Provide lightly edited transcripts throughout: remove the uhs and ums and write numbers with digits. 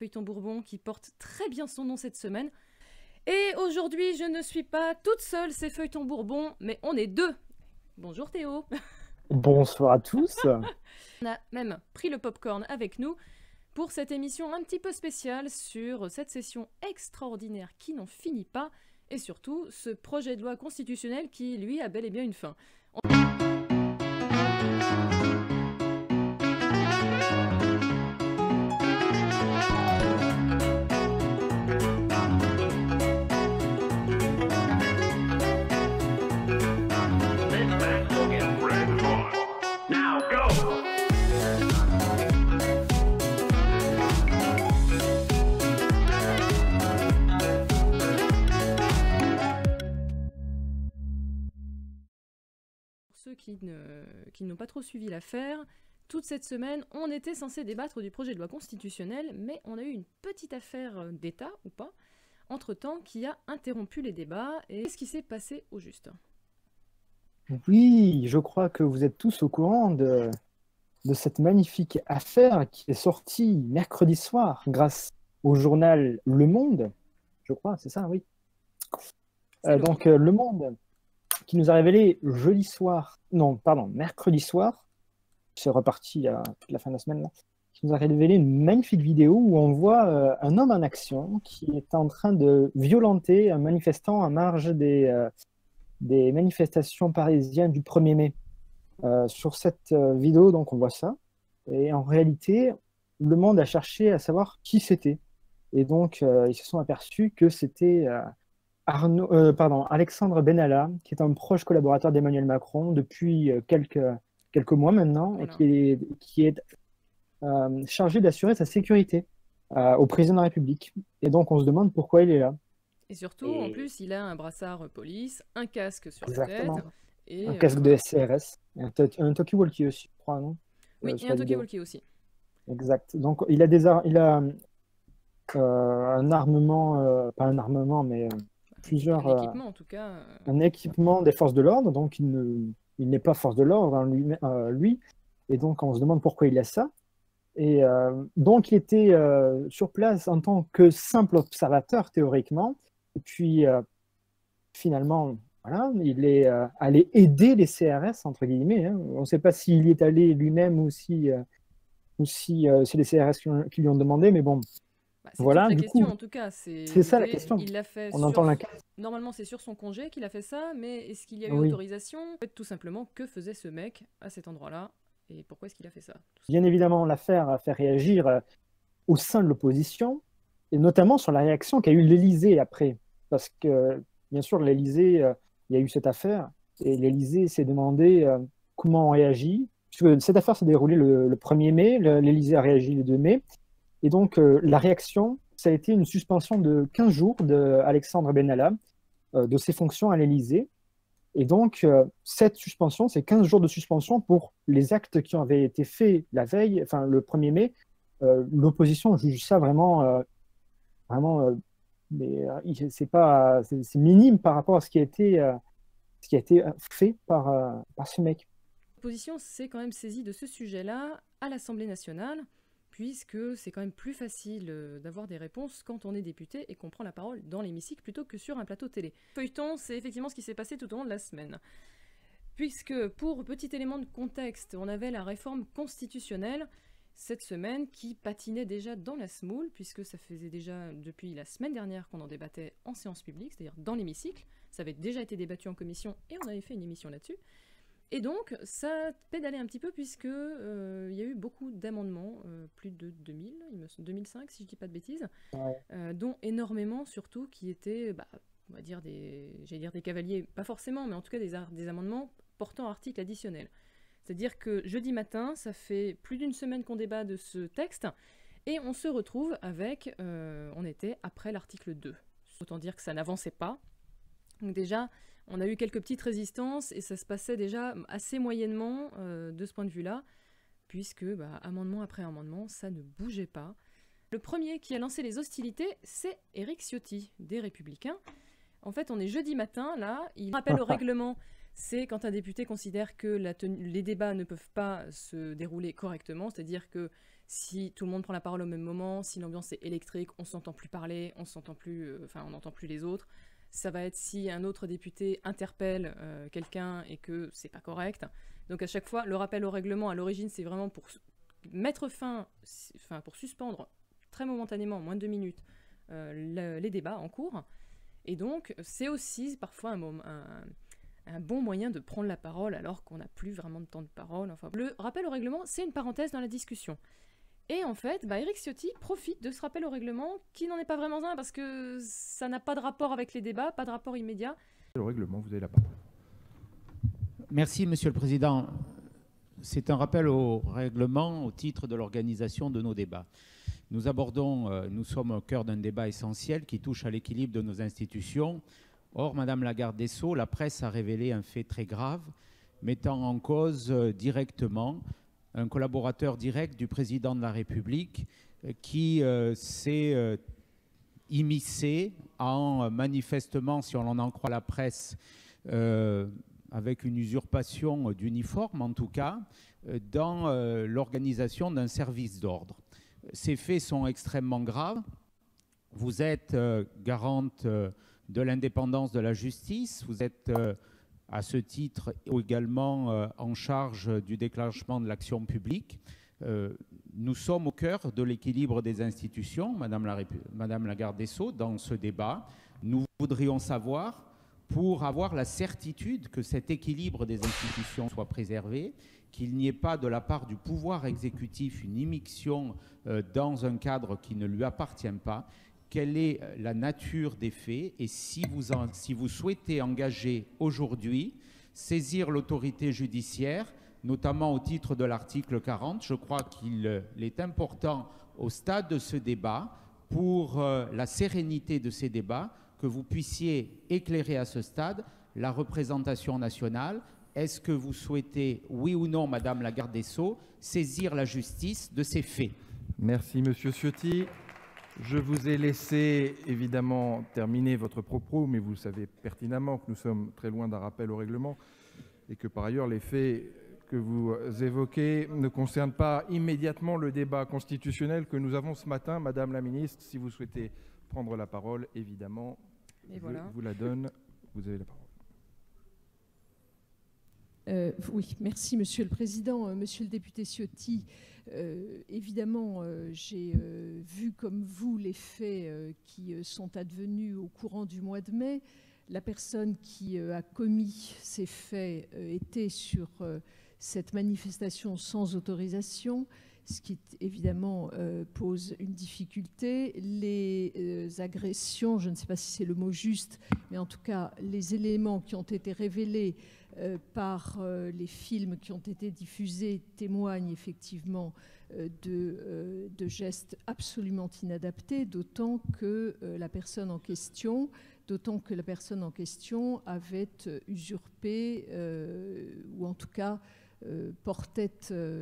Feuilleton Bourbon qui porte très bien son nom cette semaine. Et aujourd'hui, je ne suis pas toute seule, c'est Feuilleton Bourbon, mais on est deux. Bonjour Théo. Bonsoir à tous. On a même pris le popcorn avec nous pour cette émission un petit peu spéciale sur cette session extraordinaire qui n'en finit pas et surtout ce projet de loi constitutionnel qui, lui, a bel et bien une fin. Ceux qui n'ont pas trop suivi l'affaire, toute cette semaine, on était censé débattre du projet de loi constitutionnelle, mais on a eu une petite affaire d'État, ou pas, entre-temps, qui a interrompu les débats. Et qu'est-ce qui s'est passé au juste? Oui, je crois que vous êtes tous au courant de cette magnifique affaire qui est sortie mercredi soir grâce au journal Le Monde. Je crois, c'est ça, oui. Le Monde qui nous a révélé mercredi soir, c'est reparti à la fin de la semaine, là, qui nous a révélé une magnifique vidéo où on voit un homme en action qui est en train de violenter un manifestant à marge des manifestations parisiennes du 1er mai. Sur cette vidéo, donc, on voit ça. Et en réalité, Le Monde a cherché à savoir qui c'était. Et donc, ils se sont aperçus que c'était Alexandre Benalla, qui est un proche collaborateur d'Emmanuel Macron depuis quelques mois maintenant, Voilà. et qui est chargé d'assurer sa sécurité au président de la République. Et donc, on se demande pourquoi il est là. Et surtout, en plus, il a un brassard police, un casque sur la Exactement. tête. Et, un casque de SCRS, un talkie-walkie aussi, je crois, non? Oui, Sur et la un vidéo. talkie-walkie aussi. Exact. Donc, il a un armement, pas un armement, mais plusieurs... Un équipement, en tout cas. un équipement des forces de l'ordre, donc il n'est pas force de l'ordre, hein, lui. Et donc, on se demande pourquoi il a ça. Et donc, il était sur place en tant que simple observateur, théoriquement. Et puis, finalement, voilà, il est allé aider les CRS, entre guillemets. Hein. On ne sait pas s'il y est allé lui-même ou si c'est les CRS qui lui ont demandé, mais bon, c'est voilà. toute la Du question, coup, en tout cas. c'est ça la question. Il l'a fait On entend la... Normalement, c'est sur son congé qu'il a fait ça, mais est-ce qu'il y a eu Oui. autorisation? En fait, tout simplement, que faisait ce mec à cet endroit-là? Et pourquoi est-ce qu'il a fait ça? Bien évidemment, l'affaire a fait réagir au sein de l'opposition, et notamment sur la réaction qu'a eu l'Élysée après. Parce que, bien sûr, l'Élysée, il y a eu cette affaire, et l'Élysée s'est demandé comment on réagit. Puisque cette affaire s'est déroulée le 1er mai, l'Élysée a réagi le 2 mai, et donc la réaction, ça a été une suspension de 15 jours d'Alexandre Benalla de ses fonctions à l'Élysée. Et donc, cette suspension, c'est 15 jours de suspension pour les actes qui avaient été faits la veille, enfin le 1er mai. L'opposition juge ça vraiment, mais c'est minime par rapport à ce qui a été fait par ce mec. L'opposition s'est quand même saisie de ce sujet-là à l'Assemblée nationale, puisque c'est quand même plus facile d'avoir des réponses quand on est député et qu'on prend la parole dans l'hémicycle plutôt que sur un plateau télé. Feuilleton, c'est effectivement ce qui s'est passé tout au long de la semaine. Puisque, pour petit élément de contexte, on avait la réforme constitutionnelle cette semaine qui patinait déjà dans la semoule, puisque ça faisait déjà depuis la semaine dernière qu'on en débattait en séance publique, c'est-à-dire dans l'hémicycle. Ça avait déjà été débattu en commission et on avait fait une émission là-dessus. Et donc, ça pédalait un petit peu puisque il y a eu beaucoup d'amendements, plus de 2000, 2005 si je dis pas de bêtises, dont énormément surtout qui étaient, on va dire j'allais dire des cavaliers, pas forcément, mais en tout cas des amendements portant articles additionnels. C'est-à-dire que jeudi matin, ça fait plus d'une semaine qu'on débat de ce texte, et on se retrouve avec, on était après l'article 2. Autant dire que ça n'avançait pas. Donc déjà, on a eu quelques petites résistances et ça se passait déjà assez moyennement de ce point de vue-là, puisque amendement après amendement, ça ne bougeait pas. Le premier qui a lancé les hostilités, c'est Éric Ciotti, des Républicains. En fait, on est jeudi matin, là, il rappelle au règlement, c'est quand un député considère que les débats ne peuvent pas se dérouler correctement, c'est-à-dire que si tout le monde prend la parole au même moment, si l'ambiance est électrique, on s'entend plus parler, on s'entend plus, on n'entend plus les autres. Ça va être si un autre député interpelle quelqu'un et que c'est pas correct. Donc à chaque fois, le rappel au règlement, à l'origine, c'est vraiment pour mettre fin, pour suspendre très momentanément, en moins de 2 minutes, les débats en cours. Et donc, c'est aussi parfois un bon moyen de prendre la parole alors qu'on n'a plus vraiment de temps de parole. Enfin, le rappel au règlement, c'est une parenthèse dans la discussion. Et en fait, Éric Ciotti profite de ce rappel au règlement, qui n'en est pas vraiment un, parce que ça n'a pas de rapport avec les débats, pas de rapport immédiat. Le règlement, vous avez la parole. Merci, Monsieur le Président. C'est un rappel au règlement au titre de l'organisation de nos débats. Nous sommes au cœur d'un débat essentiel qui touche à l'équilibre de nos institutions. Or, Madame la garde des Sceaux, la presse a révélé un fait très grave, mettant en cause directement un collaborateur direct du président de la République qui s'est immiscé en manifestement, si on en croit la presse, avec une usurpation d'uniforme en tout cas, dans l'organisation d'un service d'ordre. Ces faits sont extrêmement graves. Vous êtes garante de l'indépendance de la justice, vous êtes à ce titre également en charge du déclenchement de l'action publique. Nous sommes au cœur de l'équilibre des institutions, Madame la garde des Sceaux, dans ce débat. Nous voudrions savoir, pour avoir la certitude que cet équilibre des institutions soit préservé, qu'il n'y ait pas de la part du pouvoir exécutif une immixtion dans un cadre qui ne lui appartient pas, quelle est la nature des faits et si vous souhaitez engager aujourd'hui, saisir l'autorité judiciaire, notamment au titre de l'article 40. Je crois qu'il est important au stade de ce débat, pour la sérénité de ces débats, que vous puissiez éclairer à ce stade la représentation nationale. Est-ce que vous souhaitez, oui ou non, Madame la garde des Sceaux, saisir la justice de ces faits? Merci, Monsieur Ciotti. Je vous ai laissé évidemment terminer votre propos, mais vous savez pertinemment que nous sommes très loin d'un rappel au règlement et que par ailleurs les faits que vous évoquez ne concernent pas immédiatement le débat constitutionnel que nous avons ce matin. Madame la ministre, si vous souhaitez prendre la parole, évidemment, je vous la donne. Vous avez la parole. Oui, merci Monsieur le Président. Monsieur le député Ciotti, évidemment, j'ai vu comme vous les faits qui sont advenus au courant du mois de mai. La personne qui a commis ces faits était sur cette manifestation sans autorisation, ce qui évidemment pose une difficulté. Les agressions, je ne sais pas si c'est le mot juste, mais en tout cas les éléments qui ont été révélés par les films qui ont été diffusés témoignent effectivement de gestes absolument inadaptés, d'autant que la personne en question avait usurpé, ou en tout cas portait,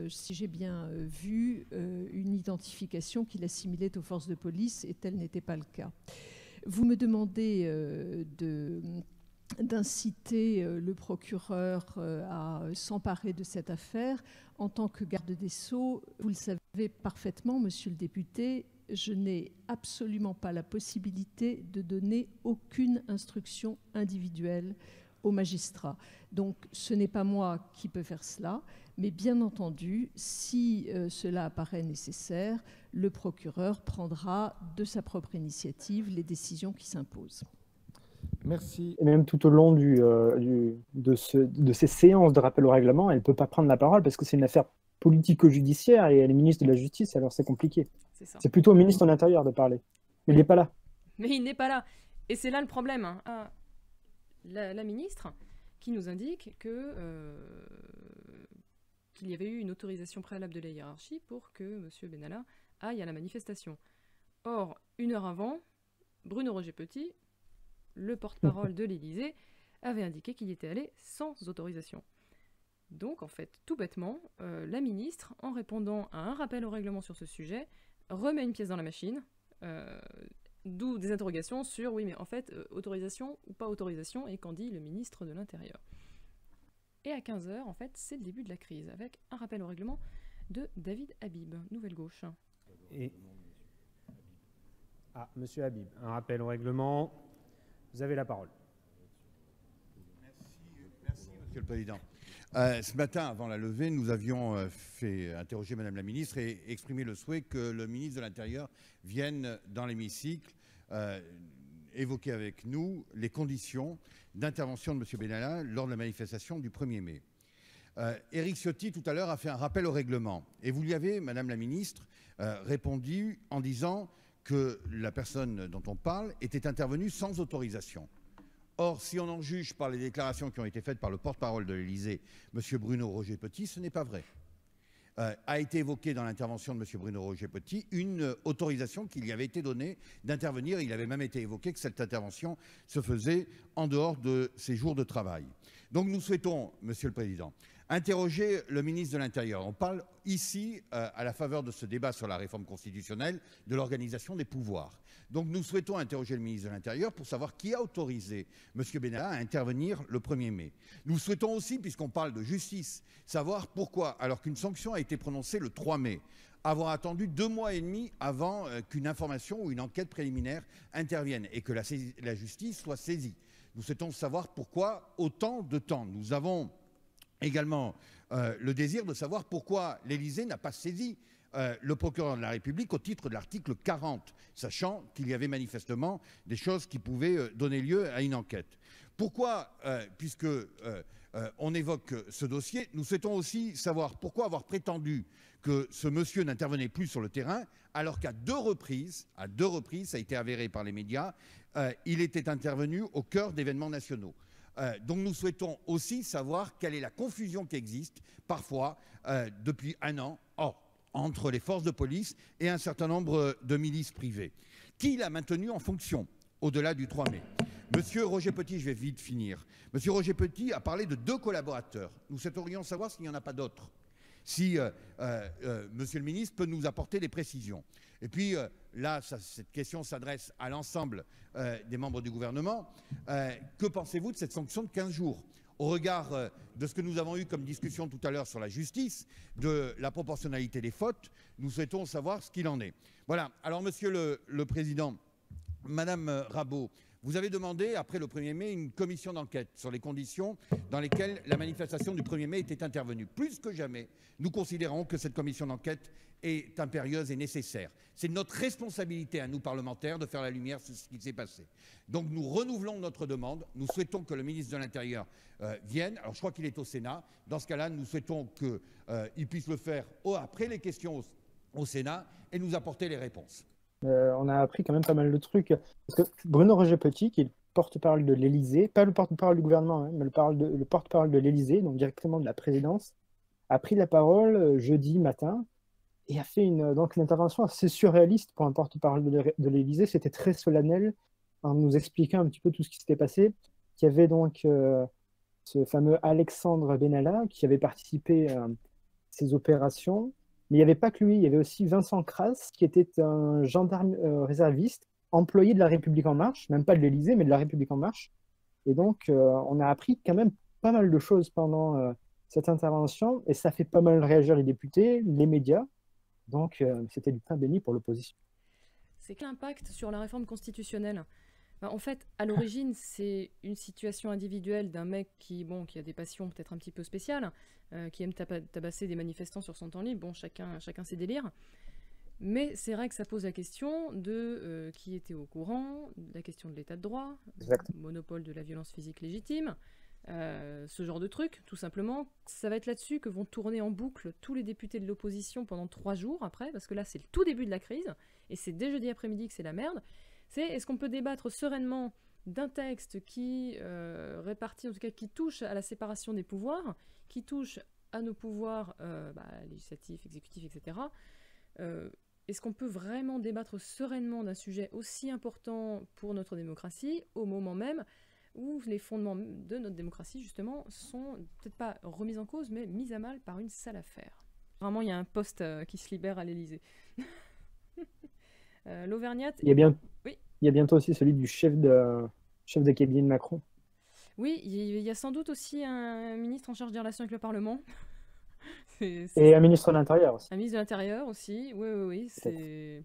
si j'ai bien vu, une identification qu'il assimilait aux forces de police, et tel n'était pas le cas. Vous me demandez d'inciter le procureur à s'emparer de cette affaire. En tant que garde des Sceaux, vous le savez parfaitement, monsieur le député, je n'ai absolument pas la possibilité de donner aucune instruction individuelle aux magistrats. Donc ce n'est pas moi qui peux faire cela, mais bien entendu, si cela apparaît nécessaire, le procureur prendra de sa propre initiative les décisions qui s'imposent. Merci. Et même tout au long de ces séances de rappel au règlement, elle ne peut pas prendre la parole parce que c'est une affaire politico-judiciaire et elle est ministre de la Justice, alors c'est compliqué. C'est plutôt au ministre de l'Intérieur de parler. Mais il n'est pas là. Mais il n'est pas là. Et c'est là le problème. Hein. La ministre qui nous indique qu'il y avait eu une autorisation préalable de la hiérarchie pour que M. Benalla aille à la manifestation. Or, 1 heure avant, Bruno Roger-Petit, le porte-parole de l'Élysée, avait indiqué qu'il y était allé sans autorisation. Donc, en fait, tout bêtement, la ministre, en répondant à un rappel au règlement sur ce sujet, remet une pièce dans la machine, d'où des interrogations sur, oui, mais en fait, autorisation ou pas autorisation, et qu'en dit le ministre de l'Intérieur. Et à 15h, en fait, c'est le début de la crise, avec un rappel au règlement de David Habib, Nouvelle Gauche. Monsieur Habib, un rappel au règlement. Vous avez la parole. Merci, Monsieur le Président. Ce matin, avant la levée, nous avions fait interroger Madame la Ministre et exprimer le souhait que le ministre de l'Intérieur vienne dans l'hémicycle évoquer avec nous les conditions d'intervention de M. Benalla lors de la manifestation du 1er mai. Éric Ciotti, tout à l'heure, a fait un rappel au règlement. Et vous lui avez, Madame la Ministre, répondu en disant que la personne dont on parle était intervenue sans autorisation. Or, si on en juge par les déclarations qui ont été faites par le porte-parole de l'Élysée, M. Bruno Roger-Petit, ce n'est pas vrai. A été évoquée dans l'intervention de M. Bruno Roger-Petit une autorisation qui lui avait été donnée d'intervenir. Il avait même été évoqué que cette intervention se faisait en dehors de ses jours de travail. Donc nous souhaitons, Monsieur le Président, interroger le ministre de l'Intérieur. On parle ici, à la faveur de ce débat sur la réforme constitutionnelle, de l'organisation des pouvoirs. Donc nous souhaitons interroger le ministre de l'Intérieur pour savoir qui a autorisé M. Benalla à intervenir le 1er mai. Nous souhaitons aussi, puisqu'on parle de justice, savoir pourquoi, alors qu'une sanction a été prononcée le 3 mai, avoir attendu 2 mois et demi avant qu'une information ou une enquête préliminaire intervienne et que la justice soit saisie. Nous souhaitons savoir pourquoi autant de temps. Nous avons également le désir de savoir pourquoi l'Élysée n'a pas saisi le procureur de la République au titre de l'article 40, sachant qu'il y avait manifestement des choses qui pouvaient donner lieu à une enquête. Pourquoi, puisque on évoque ce dossier, nous souhaitons aussi savoir pourquoi avoir prétendu que ce monsieur n'intervenait plus sur le terrain, alors qu'à deux reprises, ça a été avéré par les médias, il était intervenu au cœur d'événements nationaux. Donc nous souhaitons aussi savoir quelle est la confusion qui existe parfois depuis 1 an entre les forces de police et un certain nombre de milices privées. Qui l'a maintenu en fonction au-delà du 3 mai? Monsieur Roger Petit, je vais vite finir. Monsieur Roger Petit a parlé de 2 collaborateurs. Nous souhaiterions savoir s'il n'y en a pas d'autres. Si Monsieur le ministre peut nous apporter des précisions. Et puis là, cette question s'adresse à l'ensemble des membres du gouvernement. Que pensez-vous de cette sanction de 15 jours au regard de ce que nous avons eu comme discussion tout à l'heure sur la justice, de la proportionnalité des fautes? Nous souhaitons savoir ce qu'il en est. Voilà. Alors, Monsieur le Président, Madame Rabault, vous avez demandé, après le 1er mai, une commission d'enquête sur les conditions dans lesquelles la manifestation du 1er mai était intervenue. Plus que jamais, nous considérons que cette commission d'enquête est impérieuse et nécessaire. C'est notre responsabilité à nous, parlementaires, de faire la lumière sur ce qui s'est passé. Donc nous renouvelons notre demande. Nous souhaitons que le ministre de l'Intérieur vienne. Alors je crois qu'il est au Sénat. Dans ce cas-là, nous souhaitons qu'il puisse le faire après les questions au Sénat et nous apporter les réponses. On a appris quand même pas mal de trucs. Parce que Bruno Roger-Petit, qui est le porte-parole de l'Élysée, pas le porte-parole du gouvernement, hein, mais le porte-parole de l'Élysée, donc directement de la présidence, a pris la parole jeudi matin et a fait une intervention assez surréaliste pour un porte-parole de l'Élysée. C'était très solennel en nous expliquant un petit peu tout ce qui s'était passé. Il y avait donc ce fameux Alexandre Benalla qui avait participé à ces opérations. Mais il n'y avait pas que lui, il y avait aussi Vincent Crasse, qui était un gendarme réserviste, employé de La République En Marche, même pas de l'Élysée, mais de La République En Marche. Et donc, on a appris quand même pas mal de choses pendant cette intervention, et ça fait pas mal réagir les députés, les médias. Donc, c'était du pain béni pour l'opposition. C'est quel impact sur la réforme constitutionnelle? En fait, à l'origine, c'est une situation individuelle d'un mec qui a des passions peut-être un petit peu spéciales, qui aime tabasser des manifestants sur son temps libre. Bon, chacun ses délires. Mais c'est vrai que ça pose la question de qui était au courant, la question de l'état de droit, monopole de la violence physique légitime, ce genre de truc, tout simplement. Ça va être là-dessus que vont tourner en boucle tous les députés de l'opposition pendant 3 jours après, parce que là, c'est le tout début de la crise, et c'est dès jeudi après-midi que c'est la merde. Est-ce qu'on peut débattre sereinement d'un texte qui répartit, en tout cas qui touche à la séparation des pouvoirs, qui touche à nos pouvoirs législatifs, exécutifs, etc. Est-ce qu'on peut vraiment débattre sereinement d'un sujet aussi important pour notre démocratie au moment même où les fondements de notre démocratie, justement, sont peut-être pas remis en cause, mais mis à mal par une sale affaire? Vraiment, il y a un poste qui se libère à l'Élysée. L'Auvergnat. Il y a bientôt aussi celui du chef de cabinet de Macron. Oui, il y a sans doute aussi un ministre en charge des relations avec le Parlement. Et un ministre de l'Intérieur aussi. Un ministre de l'Intérieur aussi, oui. Je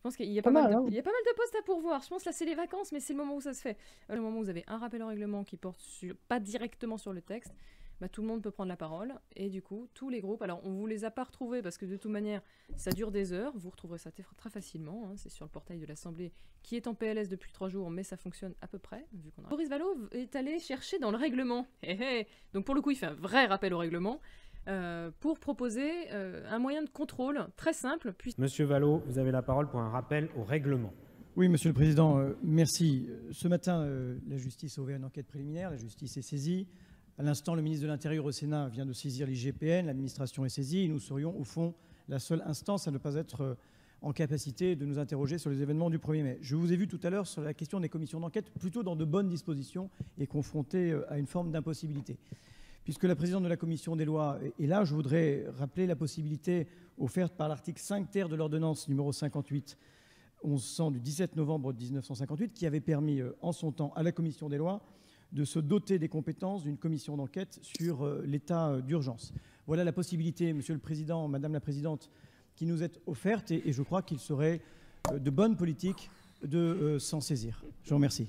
pense qu'il y a Pas pas mal mal, de... hein. Il y a pas mal de postes à pourvoir. Je pense que là, c'est les vacances, mais c'est le moment où ça se fait. Le moment où vous avez un rappel au règlement qui porte pas directement sur le texte, bah, tout le monde peut prendre la parole. Et du coup, tous les groupes... Alors, on vous les a pas retrouvés parce que de toute manière, ça dure des heures. Vous retrouverez ça très facilement. Hein. C'est sur le portail de l'Assemblée qui est en PLS depuis 3 jours, mais ça fonctionne à peu près. Vu qu'on a... Boris Vallaud est allé chercher dans le règlement. Donc, pour le coup, il fait un vrai rappel au règlement. Pour proposer un moyen de contrôle très simple. Monsieur Vallaud, vous avez la parole pour un rappel au règlement. Oui, Monsieur le Président, merci. Ce matin, la justice a ouvert une enquête préliminaire, la justice est saisie. À l'instant, le ministre de l'Intérieur au Sénat vient de saisir l'IGPN, l'administration est saisie, et nous serions au fond la seule instance à ne pas être en capacité de nous interroger sur les événements du 1er mai. Je vous ai vu tout à l'heure sur la question des commissions d'enquête, plutôt dans de bonnes dispositions et confronté à une forme d'impossibilité. Puisque la présidente de la commission des lois est là, je voudrais rappeler la possibilité offerte par l'article 5 ter de l'ordonnance numéro 58-1100 du 17 novembre 1958, qui avait permis en son temps à la commission des lois de se doter des compétences d'une commission d'enquête sur l'état d'urgence. Voilà la possibilité, Monsieur le Président, Madame la Présidente, qui nous est offerte, et je crois qu'il serait de bonne politique de s'en saisir. Je vous remercie.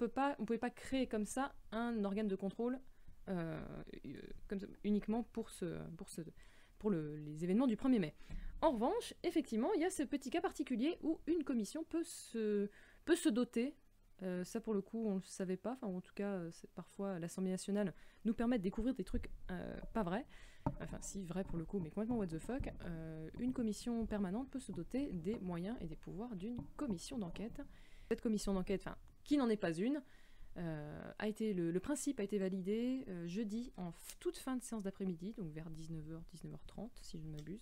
On ne pouvait pas créer comme ça un organe de contrôle comme ça, uniquement pour les événements du 1er mai. En revanche, effectivement, il y a ce petit cas particulier où une commission peut se doter. Ça, pour le coup, on ne le savait pas. Enfin, en tout cas, parfois, l'Assemblée nationale nous permet de découvrir des trucs pas vrais. Enfin, si, vrai pour le coup, mais complètement what the fuck. Une commission permanente peut se doter des moyens et des pouvoirs d'une commission d'enquête. Cette commission d'enquête, enfin, qui n'en est pas une, le principe a été validé jeudi en toute fin de séance d'après-midi, donc vers 19h, 19h30 si je ne m'abuse.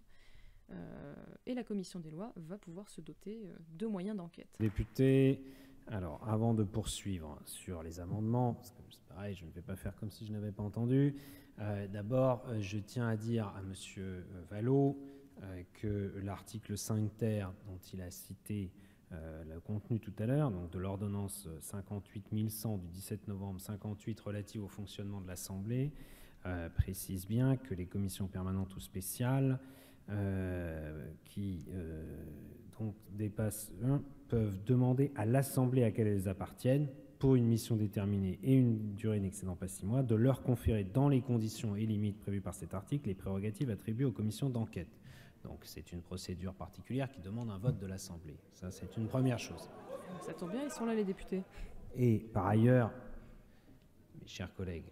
Et la commission des lois va pouvoir se doter de moyens d'enquête. Député, alors avant de poursuivre sur les amendements, parce que c'est pareil, je ne vais pas faire comme si je n'avais pas entendu. D'abord, je tiens à dire à Monsieur Vallaud que l'article 5 ter dont il a cité le contenu tout à l'heure, donc de l'ordonnance 58-1100 du 17 novembre 58 relative au fonctionnement de l'Assemblée, précise bien que les commissions permanentes ou spéciales qui donc dépassent peuvent demander à l'Assemblée à laquelle elles appartiennent, pour une mission déterminée et une durée n'excédant pas 6 mois, de leur conférer dans les conditions et limites prévues par cet article les prérogatives attribuées aux commissions d'enquête. Donc c'est une procédure particulière qui demande un vote de l'Assemblée. Ça, c'est une première chose. Ça tombe bien, ils sont là les députés. Et par ailleurs, mes chers collègues,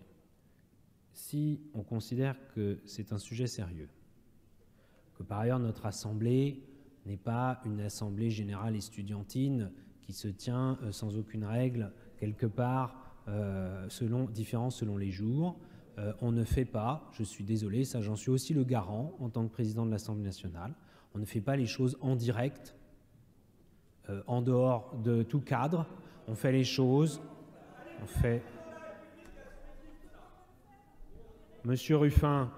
si on considère que c'est un sujet sérieux, que par ailleurs notre Assemblée n'est pas une assemblée générale estudiantine qui se tient sans aucune règle quelque part différent selon les jours, on ne fait pas, je suis désolé, ça j'en suis aussi le garant en tant que président de l'Assemblée nationale, on ne fait pas les choses en direct, en dehors de tout cadre, on fait les choses, on fait... Monsieur Ruffin,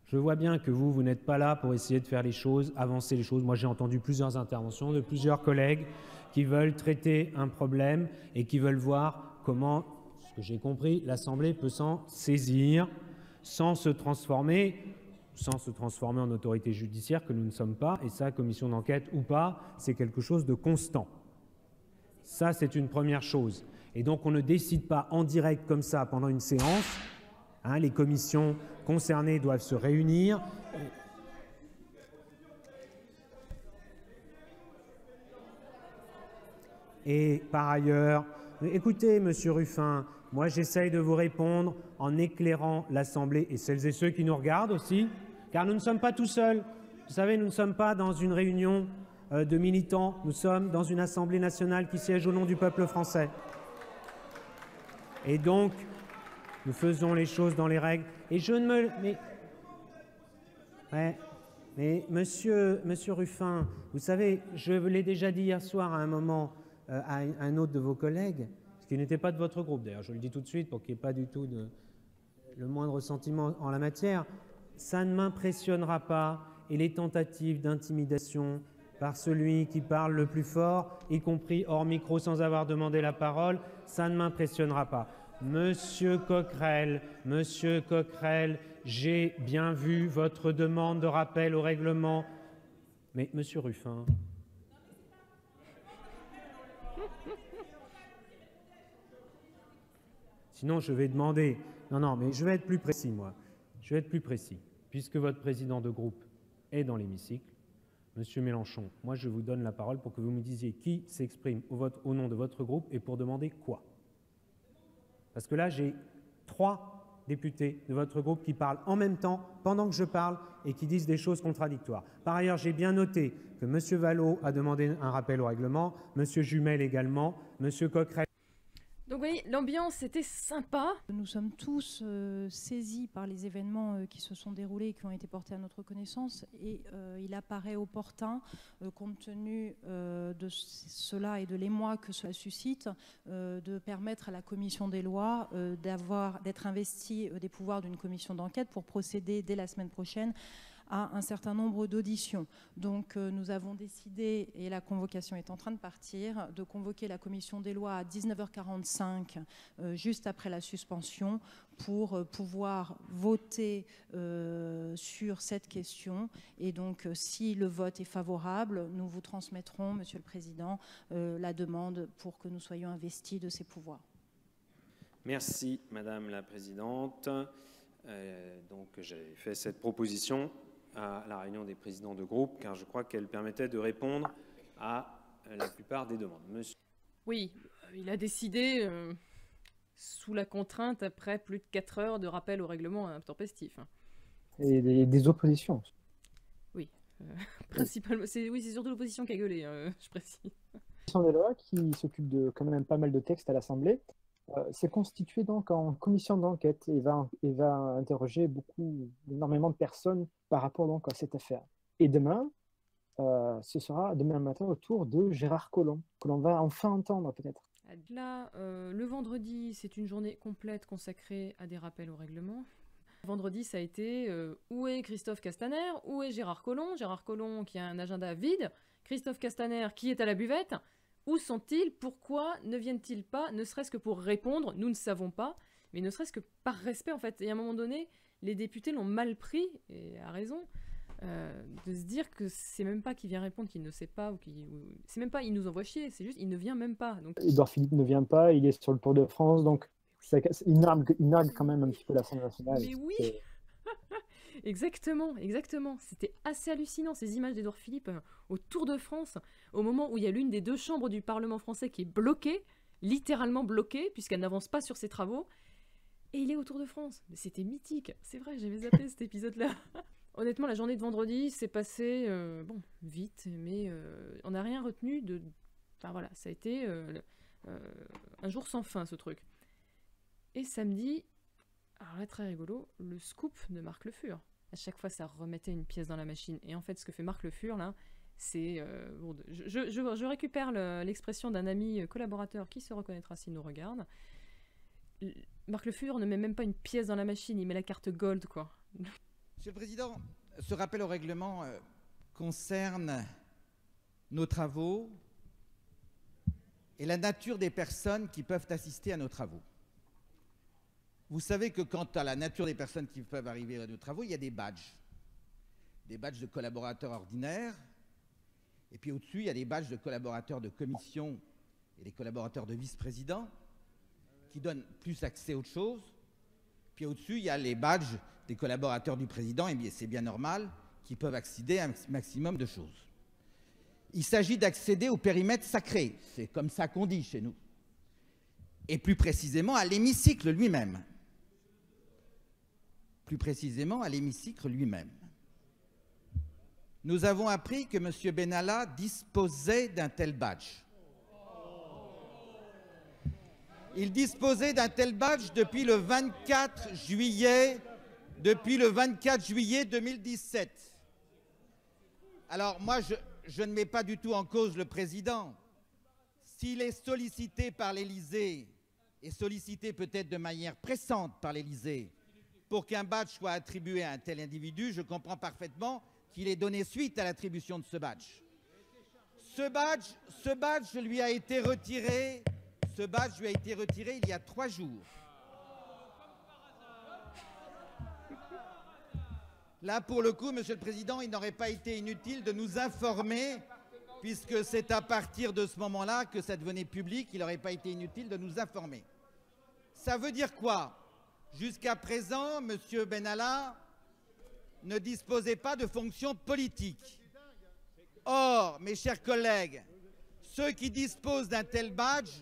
je vois bien que vous n'êtes pas là pour essayer de faire les choses, avancer les choses. Moi, j'ai entendu plusieurs interventions de plusieurs collègues qui veulent traiter un problème et qui veulent voir comment, ce que j'ai compris, l'Assemblée peut s'en saisir sans se transformer en autorité judiciaire que nous ne sommes pas. Et ça, commission d'enquête ou pas, c'est quelque chose de constant. Ça, c'est une première chose. Et donc, on ne décide pas en direct comme ça pendant une séance. Les commissions concernées doivent se réunir. Et par ailleurs, écoutez, Monsieur Ruffin, moi j'essaye de vous répondre en éclairant l'Assemblée et celles et ceux qui nous regardent aussi, car nous ne sommes pas tout seuls. Vous savez, nous ne sommes pas dans une réunion de militants, nous sommes dans une Assemblée nationale qui siège au nom du peuple français. Et donc, nous faisons les choses dans les règles. Et je ne me... Mais monsieur Ruffin, vous savez, je l'ai déjà dit hier soir à un moment à un autre de vos collègues, ce qui n'était pas de votre groupe d'ailleurs, je le dis tout de suite pour qu'il n'y ait pas du tout le moindre sentiment en la matière, ça ne m'impressionnera pas, et les tentatives d'intimidation par celui qui parle le plus fort, y compris hors micro sans avoir demandé la parole, ça ne m'impressionnera pas. Monsieur Coquerel, j'ai bien vu votre demande de rappel au règlement. Mais, monsieur Ruffin... Sinon, je vais demander... Non, mais je vais être plus précis, moi. Je vais être plus précis. Puisque votre président de groupe est dans l'hémicycle, monsieur Mélenchon, moi, je vous donne la parole pour que vous me disiez qui s'exprime au nom de votre groupe et pour demander quoi. Parce que là, j'ai 3 députés de votre groupe qui parlent en même temps, pendant que je parle, et qui disent des choses contradictoires. Par ailleurs, j'ai bien noté que monsieur Vallaud a demandé un rappel au règlement, monsieur Jumel également, monsieur Coquerel... Donc vous voyez, l'ambiance était sympa. Nous sommes tous saisis par les événements qui se sont déroulés et qui ont été portés à notre connaissance et il apparaît opportun, compte tenu de cela et de l'émoi que cela suscite, de permettre à la commission des lois d'être investie des pouvoirs d'une commission d'enquête pour procéder dès la semaine prochaine à un certain nombre d'auditions. Donc nous avons décidé, et la convocation est en train de partir, de convoquer la commission des lois à 19h45, juste après la suspension, pour pouvoir voter sur cette question. Et donc si le vote est favorable, nous vous transmettrons, Monsieur le Président, la demande pour que nous soyons investis de ces pouvoirs. Merci Madame la Présidente. Donc j'ai fait cette proposition à la réunion des présidents de groupe, car je crois qu'elle permettait de répondre à la plupart des demandes. Monsieur... Oui, il a décidé, sous la contrainte, après plus de 4 heures de rappel au règlement intempestif. Et des oppositions. Oui, principalement. Oui, c'est surtout l'opposition qui a gueulé, je précise. La commission des lois, qui s'occupe de quand même pas mal de textes à l'Assemblée, s'est constituée donc en commission d'enquête et va interroger énormément de personnes par rapport donc à cette affaire. Et demain, ce sera demain matin au tour de Gérard Collomb, que l'on va enfin entendre peut-être. Là, le vendredi, c'est une journée complète consacrée à des rappels au règlement. Vendredi, ça a été où est Christophe Castaner, où est Gérard Collomb qui a un agenda vide, Christophe Castaner qui est à la buvette. Où sont-ils? Pourquoi ne viennent-ils pas? Ne serait-ce que pour répondre, nous ne savons pas, mais ne serait-ce que par respect en fait. Et à un moment donné, les députés l'ont mal pris, et à raison, de se dire que c'est même pas qu'il vient répondre qu'il ne sait pas, c'est même pas il nous envoie chier, c'est juste il ne vient même pas. Donc... Édouard Philippe ne vient pas, il est sur le Tour de France, donc il nargue quand même un petit peu l'Assemblée nationale. Mais oui. Exactement. C'était assez hallucinant, ces images d'Édouard Philippe au Tour de France, au moment où il y a l'une des 2 chambres du Parlement français qui est bloquée, littéralement bloquée, puisqu'elle n'avance pas sur ses travaux, et il est au Tour de France. Mais c'était mythique, c'est vrai, j'avais zappé cet épisode-là. Honnêtement, la journée de vendredi s'est passée, vite, mais on n'a rien retenu de... Enfin voilà, ça a été un jour sans fin, ce truc. Et samedi... Alors là, très rigolo, le scoop de Marc Le Fur. À chaque fois, ça remettait une pièce dans la machine. Et en fait, ce que fait Marc Le Fur, là, c'est... je récupère l'expression d'un ami collaborateur qui se reconnaîtra s'il nous regarde. Marc Le Fur ne met même pas une pièce dans la machine, il met la carte gold, quoi. Monsieur le Président, ce rappel au règlement concerne nos travaux et la nature des personnes qui peuvent assister à nos travaux. Vous savez que quant à la nature des personnes qui peuvent arriver à nos travaux, il y a des badges. Des badges de collaborateurs ordinaires. Et puis au-dessus, il y a des badges de collaborateurs de commission et des collaborateurs de vice-président qui donnent plus accès à autre chose. Puis au-dessus, il y a les badges des collaborateurs du président, et bien c'est bien normal, qui peuvent accéder à un maximum de choses. Il s'agit d'accéder au périmètre sacré. C'est comme ça qu'on dit chez nous. Et plus précisément à l'hémicycle lui-même. Plus précisément à l'hémicycle lui-même. Nous avons appris que M. Benalla disposait d'un tel badge. Il disposait d'un tel badge depuis le 24 juillet 2017. Alors moi, je ne mets pas du tout en cause le président. S'il est sollicité par l'Élysée, et sollicité peut-être de manière pressante par l'Élysée, pour qu'un badge soit attribué à un tel individu, je comprends parfaitement qu'il ait donné suite à l'attribution de ce badge. Ce badge lui a été retiré il y a 3 jours. Là, pour le coup, Monsieur le Président, il n'aurait pas été inutile de nous informer, puisque c'est à partir de ce moment-là que ça devenait public, il n'aurait pas été inutile de nous informer. Ça veut dire quoi? Jusqu'à présent, Monsieur Benalla ne disposait pas de fonction politique. Or, mes chers collègues, ceux qui disposent d'un tel badge,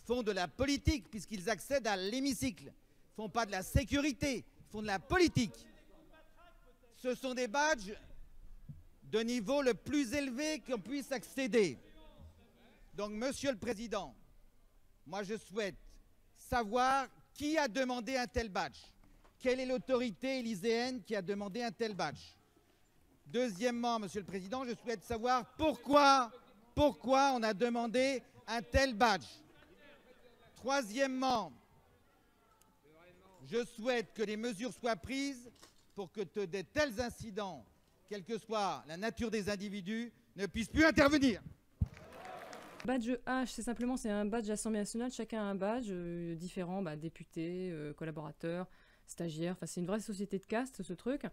font de la politique, puisqu'ils accèdent à l'hémicycle. Ils ne font pas de la sécurité, ils font de la politique. Ce sont des badges de niveau le plus élevé qu'on puisse accéder. Donc, Monsieur le Président, moi je souhaite savoir qui a demandé un tel badge. Quelle est l'autorité élyséenne qui a demandé un tel badge? Deuxièmement, Monsieur le Président, je souhaite savoir pourquoi on a demandé un tel badge. Troisièmement, je souhaite que les mesures soient prises pour que de tels incidents, quelle que soit la nature des individus, ne puissent plus intervenir. Badge H, c'est un badge Assemblée nationale, chacun a un badge différent, député, collaborateur, stagiaire, enfin c'est une vraie société de caste ce truc.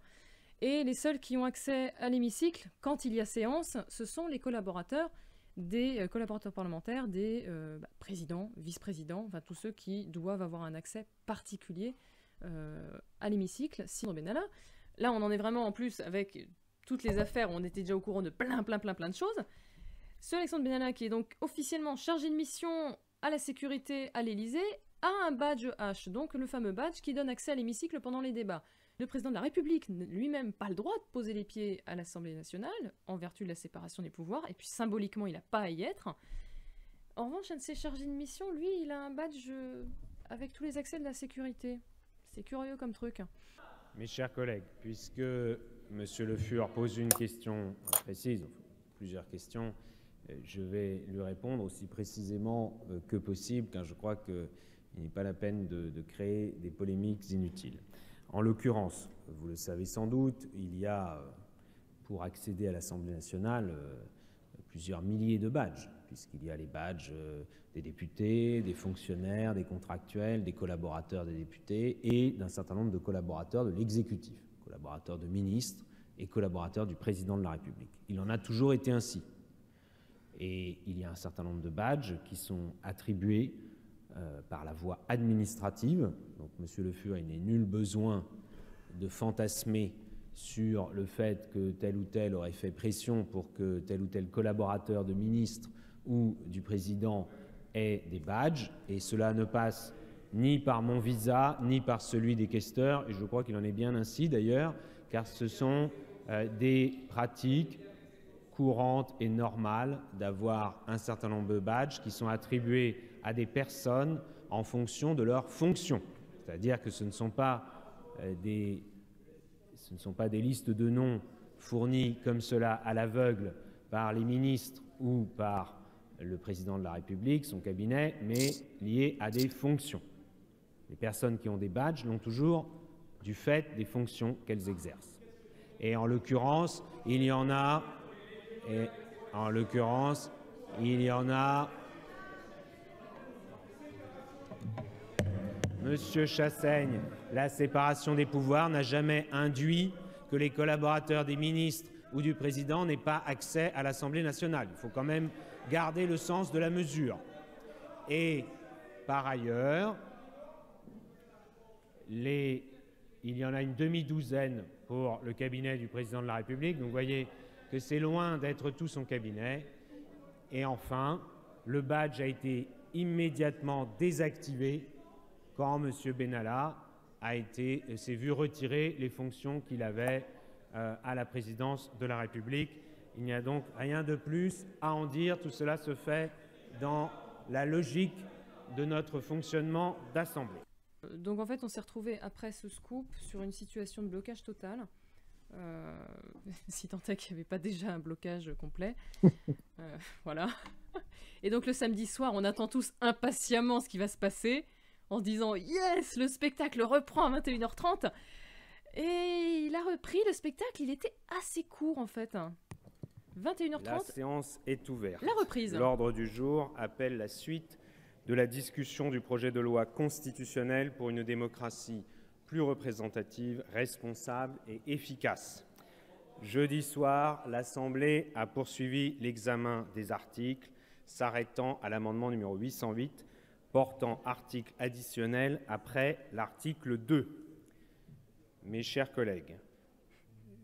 Et les seuls qui ont accès à l'hémicycle, quand il y a séance, ce sont les collaborateurs, des collaborateurs parlementaires, des présidents, vice-présidents, enfin tous ceux qui doivent avoir un accès particulier à l'hémicycle. Sinon Benalla, là on en est vraiment en plus avec toutes les affaires, on était déjà au courant de plein de choses. Ce Alexandre Benalla, qui est donc officiellement chargé de mission à la sécurité à l'Élysée, a un badge H, donc le fameux badge qui donne accès à l'hémicycle pendant les débats. Le président de la République lui-même pas le droit de poser les pieds à l'Assemblée nationale, en vertu de la séparation des pouvoirs, et puis symboliquement il n'a pas à y être. En revanche, un de ses chargés de mission, lui, il a un badge avec tous les accès de la sécurité. C'est curieux comme truc. Mes chers collègues, puisque M. Le Fur pose une question précise, plusieurs questions, je vais lui répondre aussi précisément que possible, car je crois qu'il n'est pas la peine de créer des polémiques inutiles. En l'occurrence, vous le savez sans doute, il y a, pour accéder à l'Assemblée nationale, plusieurs milliers de badges, puisqu'il y a les badges des députés, des fonctionnaires, des contractuels, des collaborateurs des députés et d'un certain nombre de collaborateurs de l'exécutif, collaborateurs de ministres et collaborateurs du président de la République. Il en a toujours été ainsi. Et il y a un certain nombre de badges qui sont attribués par la voie administrative. Donc, M. Le Fur, il n'est nul besoin de fantasmer sur le fait que tel ou tel aurait fait pression pour que tel ou tel collaborateur de ministre ou du président ait des badges. Et cela ne passe ni par mon visa, ni par celui des questeurs. Et je crois qu'il en est bien ainsi, d'ailleurs, car ce sont des pratiques courantes et normales d'avoir un certain nombre de badges qui sont attribués à des personnes en fonction de leur fonction. C'est-à-dire que ce ne sont pas des listes de noms fournies comme cela à l'aveugle par les ministres ou par le président de la République, son cabinet, mais liées à des fonctions. Les personnes qui ont des badges l'ont toujours du fait des fonctions qu'elles exercent. Et en l'occurrence, il y en a... Monsieur Chassaigne, la séparation des pouvoirs n'a jamais induit que les collaborateurs des ministres ou du président n'aient pas accès à l'Assemblée nationale. Il faut quand même garder le sens de la mesure. Et par ailleurs, il y en a une demi-douzaine pour le cabinet du président de la République. Donc vous voyez que c'est loin d'être tout son cabinet. Et enfin, le badge a été immédiatement désactivé quand M. Benalla s'est vu retirer les fonctions qu'il avait à la présidence de la République. Il n'y a donc rien de plus à en dire. Tout cela se fait dans la logique de notre fonctionnement d'Assemblée. Donc en fait, on s'est retrouvé après ce scoop sur une situation de blocage total. Si tant est qu'il n'y avait pas déjà un blocage complet. Voilà. Et donc le samedi soir, on attend tous impatiemment ce qui va se passer, en se disant « Yes, le spectacle reprend à 21h30 !» Et il a repris le spectacle, il était assez court en fait. 21h30. La séance est ouverte. La reprise. L'ordre du jour appelle la suite de la discussion du projet de loi constitutionnelle pour une démocratie plus représentative, responsable et efficace. Jeudi soir, l'Assemblée a poursuivi l'examen des articles, s'arrêtant à l'amendement numéro 808, portant article additionnel après l'article 2. Mes chers collègues,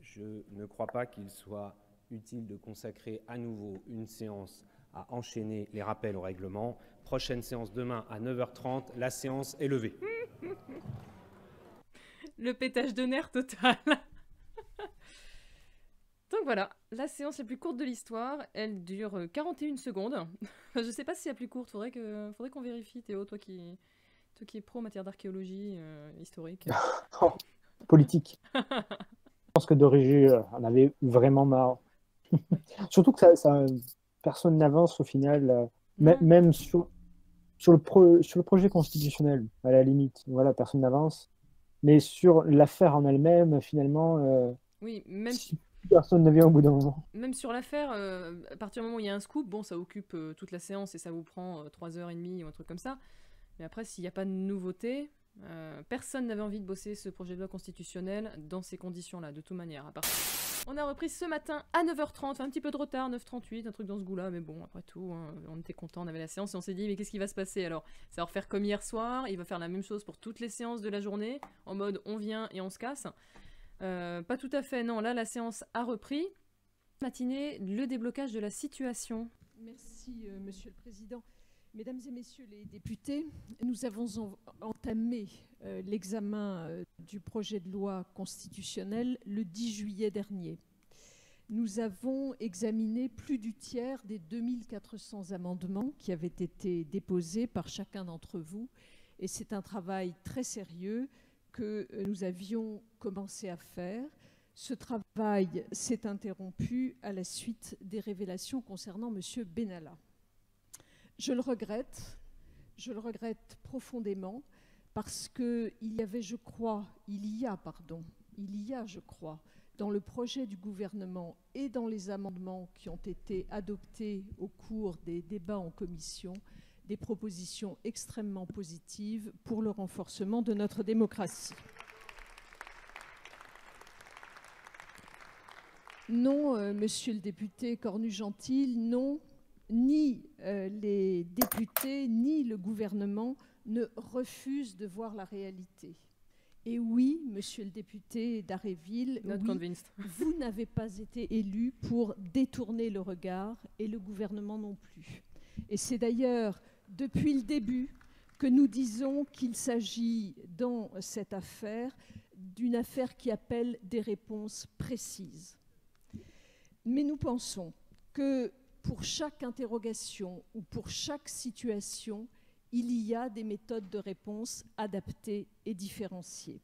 je ne crois pas qu'il soit utile de consacrer à nouveau une séance à enchaîner les rappels au règlement. Prochaine séance demain à 9h30. La séance est levée. Le pétage de nerfs total. Donc voilà, la séance la plus courte de l'histoire, elle dure 41 secondes. Je sais pas si c'est la plus courte, faudrait qu'on vérifie, Théo, toi qui es pro en matière d'archéologie historique. Politique. Je pense que Dorigi en avait vraiment marre. Surtout que personne n'avance au final, même sur le projet constitutionnel, à la limite. Voilà, personne n'avance. Mais sur l'affaire en elle-même, finalement, oui, même si personne ne vient au bout d'un moment. Même sur l'affaire, à partir du moment où il y a un scoop, bon, ça occupe toute la séance et ça vous prend 3h30 ou un truc comme ça. Mais après, s'il n'y a pas de nouveauté, personne n'avait envie de bosser ce projet de loi constitutionnel dans ces conditions-là, de toute manière. On a repris ce matin à 9h30, enfin un petit peu de retard, 9h38, un truc dans ce goût-là, mais bon, après tout, hein, on était contents, on avait la séance et on s'est dit, mais qu'est-ce qui va se passer alors? Ça va refaire comme hier soir, il va faire la même chose pour toutes les séances de la journée, en mode on vient et on se casse. Pas tout à fait, non, là la séance a repris. Matinée, le déblocage de la situation. Merci, Monsieur le Président. Mesdames et Messieurs les députés, nous avons entamé l'examen du projet de loi constitutionnelle le 10 juillet dernier. Nous avons examiné plus du tiers des 2400 amendements qui avaient été déposés par chacun d'entre vous, et c'est un travail très sérieux que nous avions commencé à faire. Ce travail s'est interrompu à la suite des révélations concernant M. Benalla. Je le regrette profondément parce qu'il y a, je crois, dans le projet du gouvernement et dans les amendements qui ont été adoptés au cours des débats en commission, des propositions extrêmement positives pour le renforcement de notre démocratie. Non, monsieur le député Cornu-Gentil, non, ni les députés, ni le gouvernement ne refusent de voir la réalité. Et oui, monsieur le député d'Aréville, oui, vous n'avez pas été élu pour détourner le regard, et le gouvernement non plus. Et c'est d'ailleurs depuis le début que nous disons qu'il s'agit dans cette affaire d'une affaire qui appelle des réponses précises. Mais nous pensons que pour chaque interrogation ou pour chaque situation, il y a des méthodes de réponse adaptées et différenciées.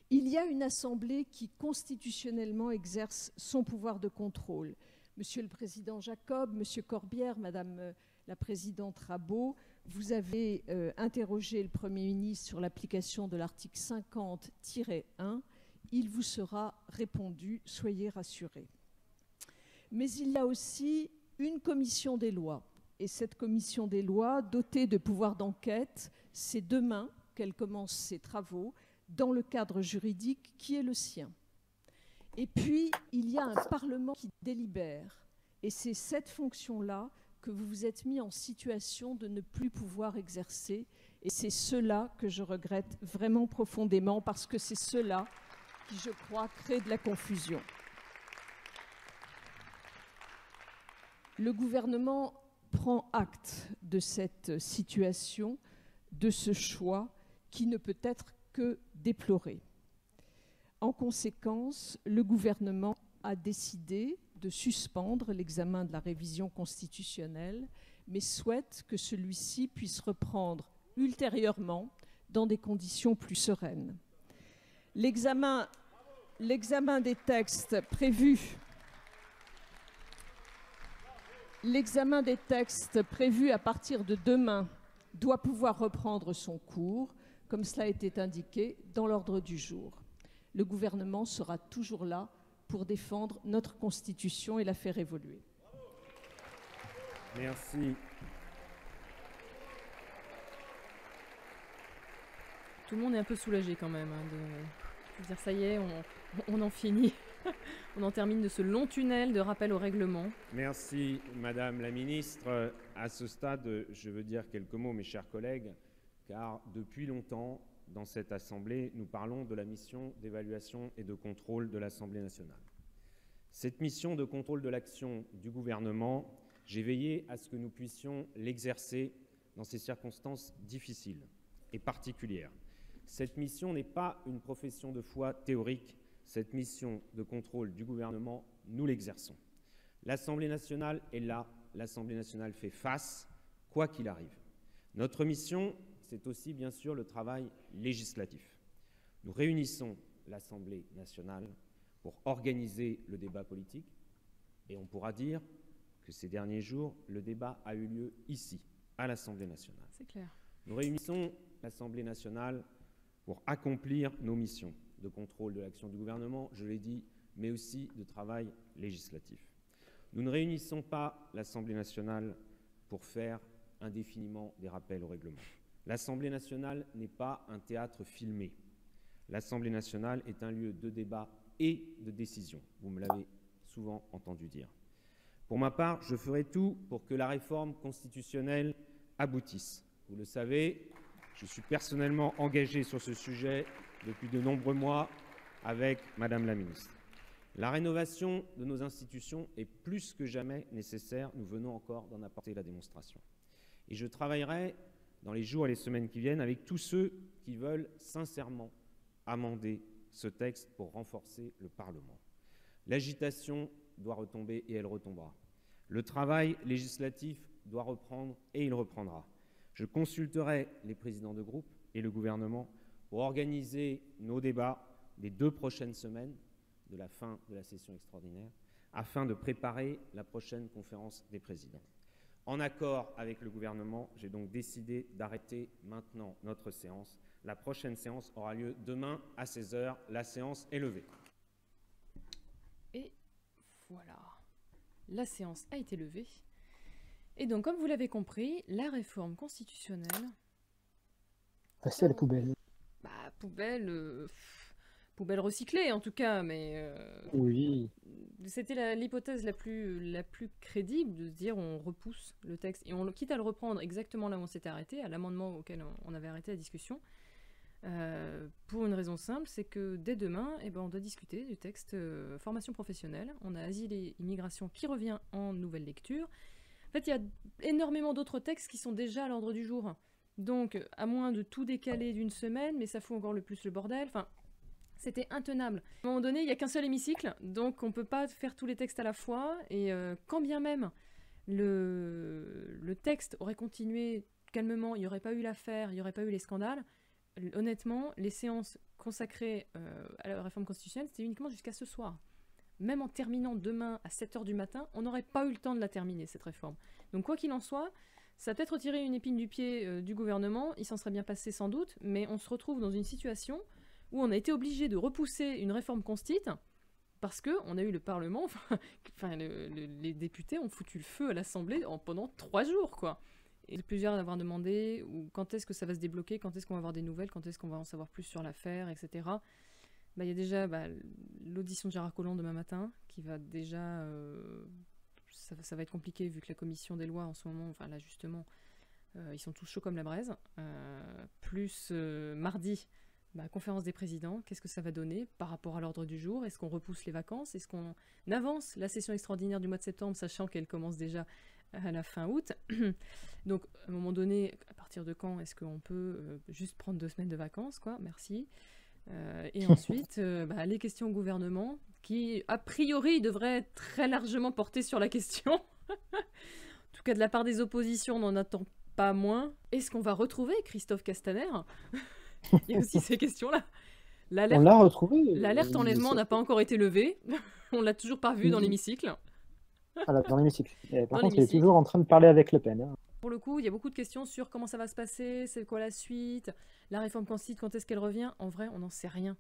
Il y a une assemblée qui constitutionnellement exerce son pouvoir de contrôle. Monsieur le Président Jacob, Monsieur Corbière, Madame la Présidente Rabault, vous avez interrogé le Premier ministre sur l'application de l'article 50-1. Il vous sera répondu, soyez rassurés. Mais il y a aussi une commission des lois. Et cette commission des lois, dotée de pouvoirs d'enquête, c'est demain qu'elle commence ses travaux dans le cadre juridique qui est le sien. Et puis, il y a un Parlement qui délibère. Et c'est cette fonction-là que vous vous êtes mis en situation de ne plus pouvoir exercer. Et c'est cela que je regrette vraiment profondément, parce que c'est cela qui, je crois, crée de la confusion. Le gouvernement prend acte de cette situation, de ce choix qui ne peut être que déploré. En conséquence, le gouvernement a décidé de suspendre l'examen de la révision constitutionnelle, mais souhaite que celui-ci puisse reprendre ultérieurement dans des conditions plus sereines. L'examen des textes prévus à partir de demain doit pouvoir reprendre son cours, comme cela a été indiqué dans l'ordre du jour. Le gouvernement sera toujours là pour défendre notre Constitution et la faire évoluer. Merci. Tout le monde est un peu soulagé quand même, hein, de dire ça y est, on en finit. On en termine de ce long tunnel de rappel au règlement. Merci Madame la Ministre. À ce stade, je veux dire quelques mots, mes chers collègues, car depuis longtemps, dans cette Assemblée, nous parlons de la mission d'évaluation et de contrôle de l'Assemblée nationale. Cette mission de contrôle de l'action du gouvernement, j'ai veillé à ce que nous puissions l'exercer dans ces circonstances difficiles et particulières. Cette mission n'est pas une profession de foi théorique. Cette mission de contrôle du gouvernement, nous l'exerçons. L'Assemblée nationale est là, l'Assemblée nationale fait face, quoi qu'il arrive. Notre mission, c'est aussi bien sûr le travail législatif. Nous réunissons l'Assemblée nationale pour organiser le débat politique, et on pourra dire que ces derniers jours, le débat a eu lieu ici, à l'Assemblée nationale. C'est clair. Nous réunissons l'Assemblée nationale pour accomplir nos missions de contrôle de l'action du gouvernement, je l'ai dit, mais aussi de travail législatif. Nous ne réunissons pas l'Assemblée nationale pour faire indéfiniment des rappels au règlement. L'Assemblée nationale n'est pas un théâtre filmé. L'Assemblée nationale est un lieu de débat et de décision. Vous me l'avez souvent entendu dire. Pour ma part, je ferai tout pour que la réforme constitutionnelle aboutisse. Vous le savez, je suis personnellement engagé sur ce sujet depuis de nombreux mois avec Madame la Ministre. La rénovation de nos institutions est plus que jamais nécessaire. Nous venons encore d'en apporter la démonstration. Et je travaillerai dans les jours et les semaines qui viennent avec tous ceux qui veulent sincèrement amender ce texte pour renforcer le Parlement. L'agitation doit retomber et elle retombera. Le travail législatif doit reprendre et il reprendra. Je consulterai les présidents de groupe et le gouvernement pour organiser nos débats des 2 prochaines semaines de la fin de la session extraordinaire, afin de préparer la prochaine conférence des présidents. En accord avec le gouvernement, j'ai donc décidé d'arrêter maintenant notre séance. La prochaine séance aura lieu demain à 16 h. La séance est levée. Et voilà, la séance a été levée. Et donc, comme vous l'avez compris, la réforme constitutionnelle... Passer à la poubelle. Bah, poubelle recyclée en tout cas, mais oui. C'était l'hypothèse la plus crédible de se dire on repousse le texte et on quitte à le reprendre exactement là où on s'était arrêté, à l'amendement auquel on avait arrêté la discussion, pour une raison simple, c'est que dès demain, on doit discuter du texte formation professionnelle. On a asile et immigration qui revient en nouvelle lecture. En fait, il y a énormément d'autres textes qui sont déjà à l'ordre du jour. Donc, à moins de tout décaler d'une semaine, mais ça fout encore le plus le bordel. Enfin, c'était intenable. À un moment donné, il n'y a qu'un seul hémicycle, donc on ne peut pas faire tous les textes à la fois. Et quand bien même le texte aurait continué calmement, il n'y aurait pas eu l'affaire, il n'y aurait pas eu les scandales, honnêtement, les séances consacrées à la réforme constitutionnelle, c'était uniquement jusqu'à ce soir. Même en terminant demain à 7 h du matin, on n'aurait pas eu le temps de la terminer, cette réforme. Donc quoi qu'il en soit, ça a peut-être retiré une épine du pied du gouvernement, il s'en serait bien passé sans doute, mais on se retrouve dans une situation où on a été obligé de repousser une réforme constite parce qu'on a eu le Parlement, les députés ont foutu le feu à l'Assemblée pendant 3 jours, quoi. Et plusieurs d'avoir demandé quand est-ce que ça va se débloquer, quand est-ce qu'on va avoir des nouvelles, quand est-ce qu'on va en savoir plus sur l'affaire, etc. Il y a déjà l'audition de Gérard Collomb demain matin, qui va déjà... ça va être compliqué vu que la commission des lois en ce moment, là justement, ils sont tous chauds comme la braise. Plus mardi, conférence des présidents, qu'est-ce que ça va donner par rapport à l'ordre du jour? Est-ce qu'on repousse les vacances? Est-ce qu'on avance la session extraordinaire du mois de septembre, sachant qu'elle commence déjà à la fin août? Donc, à un moment donné, à partir de quand est-ce qu'on peut juste prendre 2 semaines de vacances, quoi? Merci. Et ensuite, les questions au gouvernement, qui, a priori, devraient être très largement portées sur la question. En tout cas, de la part des oppositions, on n'en attend pas moins. Est-ce qu'on va retrouver Christophe Castaner? Il y a aussi ces questions-là. On l'a retrouvé. L'alerte enlèvement n'a pas encore été levée. On l'a toujours pas vu dans l'hémicycle. Dans l'hémicycle. Par contre, il est toujours en train de parler avec Le Pen. Hein. Pour le coup, il y a beaucoup de questions sur comment ça va se passer, c'est quoi la suite, la réforme constitutionnelle, quand est-ce qu'elle revient. En vrai, on n'en sait rien.